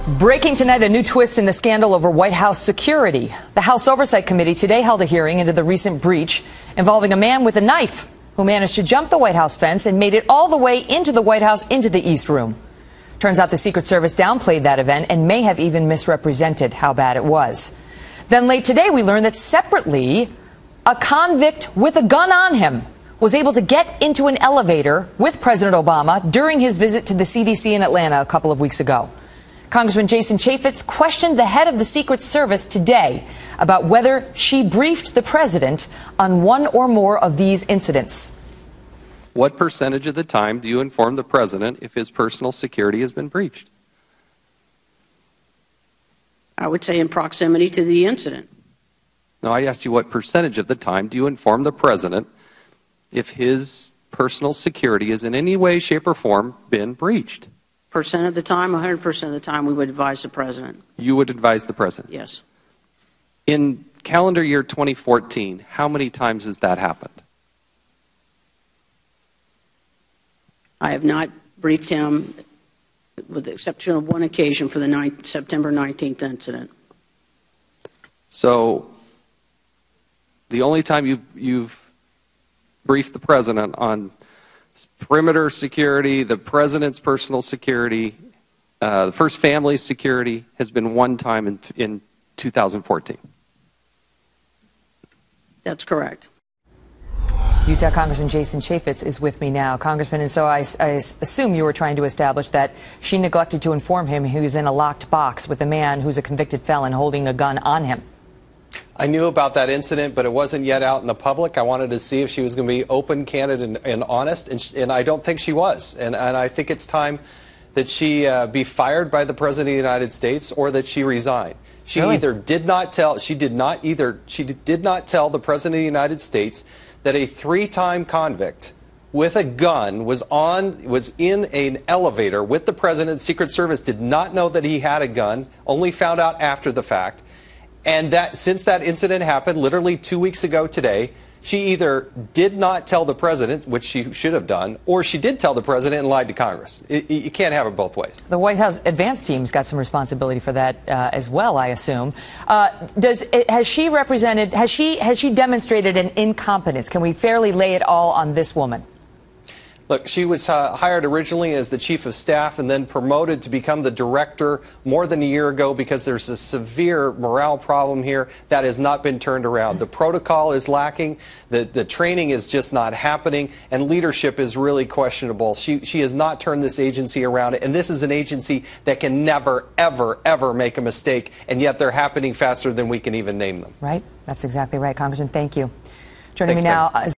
Breaking tonight, a new twist in the scandal over White House security. The House Oversight Committee today held a hearing into the recent breach involving a man with a knife who managed to jump the White House fence and made it all the way into the White House, into the East Room. Turns out the Secret Service downplayed that event and may have even misrepresented how bad it was. Then late today, we learned that separately, a convict with a gun on him was able to get into an elevator with President Obama during his visit to the CDC in Atlanta a couple of weeks ago. Congressman Chaffetz questioned the head of the Secret Service today about whether she briefed the president on one or more of these incidents. What percentage of the time do you inform the president if his personal security has been breached? I would say in proximity to the incident. No, I asked you what percentage of the time do you inform the president if his personal security has in any way, shape, or form been breached? Percent of the time, 100% of the time, we would advise the president. You would advise the president? Yes. In calendar year 2014, how many times has that happened? I have not briefed him, with the exception of one occasion, for the September 19th incident. So the only time you've briefed the president on perimeter security, the president's personal security, the first family's security has been one time in 2014. That's correct. Utah Congressman Jason Chaffetz is with me now. Congressman, and so I assume you were trying to establish that she neglected to inform him he was in a locked box with a man who's a convicted felon holding a gun on him. I knew about that incident, but it wasn't yet out in the public. I wanted to see if she was going to be open, candid, and honest, and I don't think she was. And I think it's time that she be fired by the President of the United States or that she resign. She Really? either did not tell, she did not tell the President of the United States that a three-time convict with a gun was in an elevator with the President. Secret Service did not know that he had a gun, only found out after the fact. And that since that incident happened literally 2 weeks ago today, she either did not tell the president, which she should have done, or she did tell the president and lied to Congress. You can't have it both ways. The White House advance team's got some responsibility for that as well, I assume. Has she demonstrated an incompetence? Can we fairly lay it all on this woman? Look, she was hired originally as the chief of staff and then promoted to become the director more than a year ago because there's a severe morale problem here that has not been turned around. The protocol is lacking, the training is just not happening, and leadership is really questionable. She has not turned this agency around, and this is an agency that can never, ever, ever make a mistake, and yet they're happening faster than we can even name them. Right? That's exactly right. Congressman, thank you. Joining Thanks, me now. Ben.